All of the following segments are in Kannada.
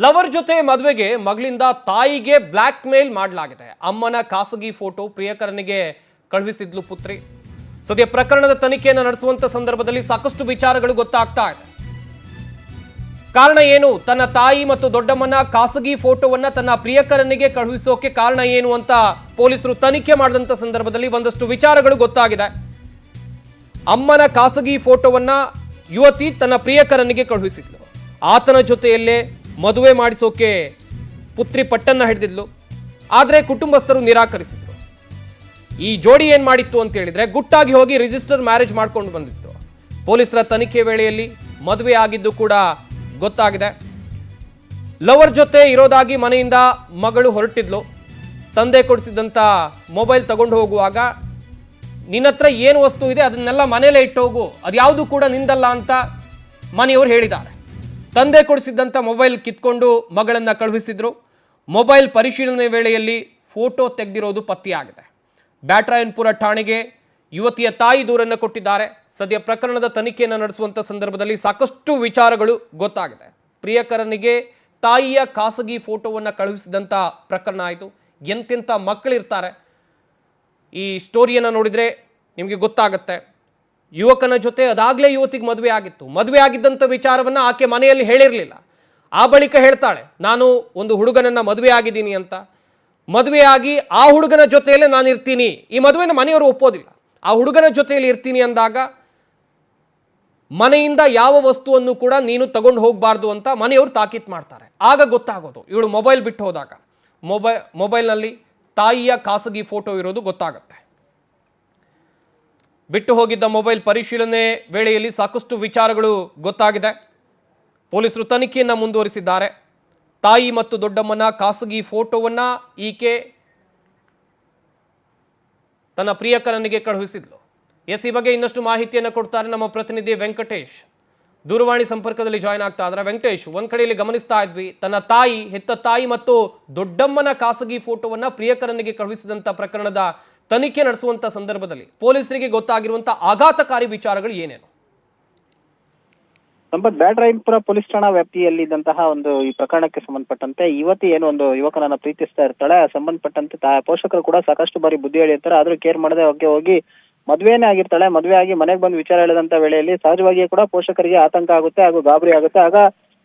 ಲವರ್ ಜೊತೆ ಮದುವೆಗೆ ಮಗಳಿಂದ ತಾಯಿಗೆ ಬ್ಲಾಕ್ ಮೇಲ್ ಮಾಡಲಾಗಿದೆ. ಅಮ್ಮನ ಖಾಸಗಿ ಫೋಟೋ ಪ್ರಿಯಕರನಿಗೆ ಕಳುಹಿಸಿದ್ಲು ಪುತ್ರಿ. ಸದ್ಯ ಪ್ರಕರಣದ ತನಿಖೆಯನ್ನು ನಡೆಸುವಂತ ಸಂದರ್ಭದಲ್ಲಿ ಸಾಕಷ್ಟು ವಿಚಾರಗಳು ಗೊತ್ತಾಗ್ತಾ ಇದೆ. ಕಾರಣ ಏನು, ತನ್ನ ತಾಯಿ ಮತ್ತು ದೊಡ್ಡಮ್ಮನ ಖಾಸಗಿ ಫೋಟೋವನ್ನ ತನ್ನ ಪ್ರಿಯಕರನಿಗೆ ಕಳುಹಿಸೋಕೆ ಕಾರಣ ಏನು ಅಂತ ಪೊಲೀಸರು ತನಿಖೆ ಮಾಡಿದಂತ ಸಂದರ್ಭದಲ್ಲಿ ಒಂದಷ್ಟು ವಿಚಾರಗಳು ಗೊತ್ತಾಗಿದೆ. ಅಮ್ಮನ ಖಾಸಗಿ ಫೋಟೋವನ್ನ ಯುವತಿ ತನ್ನ ಪ್ರಿಯಕರನಿಗೆ ಕಳುಹಿಸಿದ್ಲು. ಆತನ ಜೊತೆಯಲ್ಲೇ ಮದುವೆ ಮಾಡಿಸೋಕೆ ಪುತ್ರಿ ಪಟ್ಟನ್ನ ಹಿಡಿದಿದ್ಲು. ಆದರೆ ಕುಟುಂಬಸ್ಥರು ನಿರಾಕರಿಸಿದ್ರು. ಈ ಜೋಡಿ ಏನ್ ಮಾಡಿತ್ತು ಅಂತ ಹೇಳಿದ್ರೆ ಗುಟ್ಟಾಗಿ ಹೋಗಿ ರಿಜಿಸ್ಟರ್ ಮ್ಯಾರೇಜ್ ಮಾಡ್ಕೊಂಡು ಬಂದಿತ್ತು. ಪೊಲೀಸರ ತನಿಖೆ ವೇಳೆಯಲ್ಲಿ ಮದುವೆ ಆಗಿದ್ದು ಕೂಡ ಗೊತ್ತಾಗಿದೆ. ಲವರ್ ಜೊತೆ ಇರೋದಾಗಿ ಮನೆಯಿಂದ ಮಗಳು ಹೊರಟಿದ್ಲು. ತಂದೆ ಕೊಡಿಸಿದಂತ ಮೊಬೈಲ್ ತಗೊಂಡು ಹೋಗುವಾಗ ನಿನ್ನ ಹತ್ರ ಏನು ವಸ್ತು ಇದೆ ಅದನ್ನೆಲ್ಲ ಮನೇಲೆ ಇಟ್ಟು ಹೋಗು, ಅದ್ಯಾವುದು ಕೂಡ ನಿಂದಲ್ಲ ಅಂತ ಮನೆಯವರು ಹೇಳಿದ್ದಾರೆ. ತಂದೆ ಕೊಡಿಸಿದ್ದಂಥ ಮೊಬೈಲ್ ಕಿತ್ಕೊಂಡು ಮಗಳನ್ನ ಕಳುಹಿಸಿದ್ರು. ಮೊಬೈಲ್ ಪರಿಶೀಲನೆ ವೇಳೆಯಲ್ಲಿ ಫೋಟೋ ತೆಗೆದಿರೋದು ಪತ್ತೆಯಾಗಿದೆ. ಬ್ಯಾಟರಾಯನಪುರ ಠಾಣೆಗೆ ಯುವತಿಯ ತಾಯಿ ದೂರನ್ನು ಕೊಟ್ಟಿದ್ದಾರೆ. ಸದ್ಯ ಪ್ರಕರಣದ ತನಿಖೆಯನ್ನು ನಡೆಸುವಂಥ ಸಂದರ್ಭದಲ್ಲಿ ಸಾಕಷ್ಟು ವಿಚಾರಗಳು ಗೊತ್ತಾಗಿದೆ. ಪ್ರಿಯಕರನಿಗೆ ತಾಯಿಯ ಖಾಸಗಿ ಫೋಟೋವನ್ನು ಕಳುಹಿಸಿದಂಥ ಪ್ರಕರಣ ಆಯಿತು. ಎಂತೆಂಥ ಮಕ್ಕಳಿರ್ತಾರೆ, ಈ ಸ್ಟೋರಿಯನ್ನು ನೋಡಿದರೆ ನಿಮಗೆ ಗೊತ್ತಾಗುತ್ತೆ. ಯುವಕನ ಜೊತೆ ಅದಾಗಲೇ ಯುವತಿಗೆ ಮದುವೆ ಆಗಿತ್ತು. ಮದುವೆ ಆಗಿದ್ದಂಥ ವಿಚಾರವನ್ನು ಆಕೆ ಮನೆಯಲ್ಲಿ ಹೇಳಿರಲಿಲ್ಲ. ಆ ಬಳಿಕ ಹೇಳ್ತಾಳೆ, ನಾನು ಒಂದು ಹುಡುಗನನ್ನ ಮದುವೆ ಆಗಿದ್ದೀನಿ ಅಂತ. ಮದುವೆ ಆಗಿ ಆ ಹುಡುಗನ ಜೊತೆಯಲ್ಲೇ ನಾನು ಇರ್ತೀನಿ, ಈ ಮದುವೆನ ಮನೆಯವರು ಒಪ್ಪೋದಿಲ್ಲ. ಆ ಹುಡುಗನ ಜೊತೆಯಲ್ಲಿ ಇರ್ತೀನಿ ಅಂದಾಗ ಮನೆಯಿಂದ ಯಾವ ವಸ್ತುವನ್ನು ಕೂಡ ನೀನು ತಗೊಂಡು ಹೋಗಬಾರ್ದು ಅಂತ ಮನೆಯವರು ತಾಕೀತು ಮಾಡ್ತಾರೆ. ಆಗ ಗೊತ್ತಾಗೋದು ಇವಳು ಮೊಬೈಲ್ ಬಿಟ್ಟು ಹೋದಾಗ ಮೊಬೈಲ್ನಲ್ಲಿ ತಾಯಿಯ ಖಾಸಗಿ ಫೋಟೋ ಇರೋದು ಗೊತ್ತಾಗುತ್ತೆ. ಬಿಟ್ಟು ಹೋಗಿದ್ದ ಮೊಬೈಲ್ ಪರಿಶೀಲನೆ ವೇಳೆಯಲ್ಲಿ ಸಾಕಷ್ಟು ವಿಚಾರಗಳು ಗೊತ್ತಾಗಿದೆ. ಪೊಲೀಸರು ತನಿಖೆಯನ್ನು ಮುಂದುವರಿಸಿದ್ದಾರೆ. ತಾಯಿ ಮತ್ತು ದೊಡ್ಡಮ್ಮನ ಖಾಸಗಿ ಫೋಟೋವನ್ನ ಈಕೆ ತನ್ನ ಪ್ರಿಯಕರನಿಗೆ ಕಳುಹಿಸಿದ್ಲು. ಈ ಬಗ್ಗೆ ಇನ್ನಷ್ಟು ಮಾಹಿತಿಯನ್ನು ಕೊಡ್ತಾರೆ ನಮ್ಮ ಪ್ರತಿನಿಧಿ ವೆಂಕಟೇಶ್. ದೂರವಾಣಿ ಸಂಪರ್ಕದಲ್ಲಿ ಜಾಯ್ನ್ ಆಗ್ತಾ ಇದ್ದಾರೆ. ವೆಂಕಟೇಶ್, ಒಂದ್ ಕಡೆಯಲ್ಲಿ ಗಮನಿಸ್ತಾ ಇದ್ವಿ, ತನ್ನ ತಾಯಿ, ಹೆತ್ತ ತಾಯಿ ಮತ್ತು ದೊಡ್ಡಮ್ಮನ ಖಾಸಗಿ ಫೋಟೋವನ್ನ ಪ್ರಿಯಕರನಿಗೆ ಕಳುಹಿಸಿದಂತ ಪ್ರಕರಣದ ತನಿಖೆ ನಡೆಸುವಂತ ಸಂದರ್ಭದಲ್ಲಿ ಪೊಲೀಸರಿಗೆ ಗೊತ್ತಾಗಿರುವಂತಹ ಆಘಾತಕಾರಿ ವಿಚಾರಗಳು ಏನೇನು? ಸಂಪತ್, ಬ್ಯಾಟರಾಯನಪುರ ಪೊಲೀಸ್ ಠಾಣಾ ವ್ಯಾಪ್ತಿಯಲ್ಲಿದ್ದಂತಹ ಒಂದು ಈ ಪ್ರಕರಣಕ್ಕೆ ಸಂಬಂಧಪಟ್ಟಂತೆ ಯುವತಿ ಏನು ಒಂದು ಯುವಕನನ್ನ ಪ್ರೀತಿಸ್ತಾ ಇರ್ತಾಳೆ. ಸಂಬಂಧಪಟ್ಟಂತೆ ಪೋಷಕರು ಕೂಡ ಸಾಕಷ್ಟು ಬಾರಿ ಬುದ್ಧಿ ಹೇಳಿರ್ತಾರೆ. ಆದ್ರೂ ಕೇರ್ ಮಾಡದೆ ಹೋಗಿ ಮದುವೆನೇ ಆಗಿರ್ತಾಳೆ. ಮದುವೆ ಆಗಿ ಮನೆಗೆ ಬಂದು ವಿಚಾರ ಹೇಳಿದಂತ ವೇಳೆಯಲ್ಲಿ ಸಹಜವಾಗಿಯೇ ಕೂಡ ಪೋಷಕರಿಗೆ ಆತಂಕ ಆಗುತ್ತೆ ಹಾಗೂ ಗಾಬರಿ ಆಗುತ್ತೆ. ಆಗ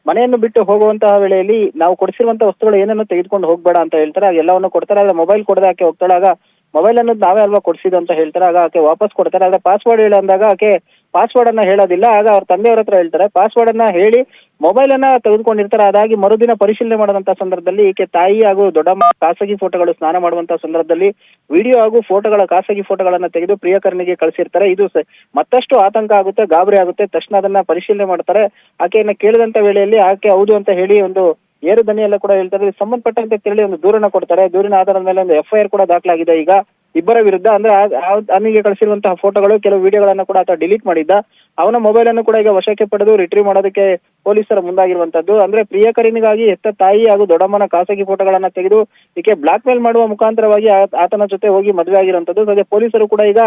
ಮನೆಯನ್ನು ಬಿಟ್ಟು ಹೋಗುವಂತಹ ವೇಳೆಯಲ್ಲಿ ನಾವು ಕೊಡಿಸಿರುವಂತಹ ವಸ್ತುಗಳು ಏನನ್ನು ತೆಗೆದುಕೊಂಡು ಹೋಗ್ಬೇಡ ಅಂತ ಹೇಳ್ತಾರೆ. ಆಗ ಎಲ್ಲವನ್ನು ಕೊಡ್ತಾರೆ. ಆದ್ರೆ ಮೊಬೈಲ್ ಕೊಡದೆ ಆಕೆ ಹೋಗ್ತಾಳೆ. ಆಗ ಮೊಬೈಲ್ ಅನ್ನೋದು ನಾವೇ ಅಲ್ವಾ ಕೊಡಿಸಿದ್ದು ಅಂತ ಹೇಳ್ತಾರೆ. ಆಗ ಆಕೆ ವಾಪಸ್ ಕೊಡ್ತಾರೆ. ಆದ್ರೆ ಪಾಸ್ವರ್ಡ್ ಹೇಳು ಅಂದಾಗ ಆಕೆ ಪಾಸ್ವರ್ಡ್ ಅನ್ನ ಹೇಳೋದಿಲ್ಲ. ಆಗ ಅವ್ರ ತಂದೆಯವ್ರ ಹತ್ರ ಹೇಳ್ತಾರೆ. ಪಾಸ್ವರ್ಡ್ ಅನ್ನ ಹೇಳಿ ಮೊಬೈಲ್ ಅನ್ನ ತೆಗೆದುಕೊಂಡಿರ್ತಾರೆ. ಅದಾಗಿ ಮರುದಿನ ಪರಿಶೀಲನೆ ಮಾಡುವಂತಹ ಸಂದರ್ಭದಲ್ಲಿ ಈಕೆ ತಾಯಿ ಹಾಗೂ ದೊಡ್ಡಮ್ಮ ಖಾಸಗಿ ಫೋಟೋಗಳು ಸ್ನಾನ ಮಾಡುವಂತಹ ಸಂದರ್ಭದಲ್ಲಿ ವಿಡಿಯೋ ಹಾಗೂ ಫೋಟೋಗಳ ಖಾಸಗಿ ಫೋಟೋಗಳನ್ನ ತೆಗೆದು ಪ್ರಿಯಕರನಿಗೆ ಕಳಿಸಿರ್ತಾರೆ. ಇದು ಮತ್ತಷ್ಟು ಆತಂಕ ಆಗುತ್ತೆ, ಗಾಬರಿ ಆಗುತ್ತೆ. ತಕ್ಷಣ ಅದನ್ನ ಪರಿಶೀಲನೆ ಮಾಡ್ತಾರೆ. ಆಕೆಯನ್ನ ಕೇಳಿದಂತ ವೇಳೆಯಲ್ಲಿ ಆಕೆ ಹೌದು ಅಂತ ಹೇಳಿ ಒಂದು ಏರು ದನಿಯೆಲ್ಲ ಕೂಡ ಹೇಳ್ತಾರೆ. ಸಂಬಂಧಪಟ್ಟಂತೆ ತಿಳಿ ಒಂದು ದೂರನ್ನ ಕೊಡ್ತಾರೆ. ದೂರಿನ ಆಧಾರದ ಮೇಲೆ ಒಂದು FIR ಕೂಡ ದಾಖಲಾಗಿದೆ ಈಗ ಇಬ್ಬರ ವಿರುದ್ಧ. ಅಂದ್ರೆ ಅವನಿಗೆ ಕಳಿಸಿರುವಂತಹ ಫೋಟೋಗಳು, ಕೆಲವು ವಿಡಿಯೋಗಳನ್ನ ಕೂಡ ಆತ ಡಿಲೀಟ್ ಮಾಡಿದ್ದ. ಅವನ ಮೊಬೈಲ್ ಅನ್ನು ಕೂಡ ಈಗ ವಶಕ್ಕೆ ಪಡೆದು ರಿಟ್ರೀವ್ ಮಾಡೋದಕ್ಕೆ ಪೊಲೀಸರ ಮುಂದಾಗಿರುವಂತದ್ದು. ಅಂದ್ರೆ ಪ್ರಿಯಕರನಿಗಾಗಿ ಹೆತ್ತ ತಾಯಿ ಹಾಗೂ ದೊಡ್ಡಮ್ಮನ ಖಾಸಗಿ ಫೋಟೋಗಳನ್ನ ತೆಗೆದು ಈಕೆ ಬ್ಲಾಕ್ ಮೇಲ್ ಮಾಡುವ ಮುಖಾಂತರವಾಗಿ ಆತನ ಜೊತೆ ಹೋಗಿ ಮದುವೆ ಆಗಿರುವಂತದ್ದು. ಸದ್ಯ ಪೊಲೀಸರು ಕೂಡ ಈಗ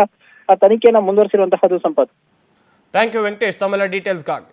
ಆ ತನಿಖೆಯನ್ನ ಮುಂದುವರಿಸಿರುವಂತಹದ್ದು. ಸಂಪತ್, ಥ್ಯಾಂಕ್ ಯು ವೆಂಕಟೇಶ್, ತಮ್ಮೆಲ್ಲ ಡೀಟೇಲ್ಸ್ಗಾಗಿ.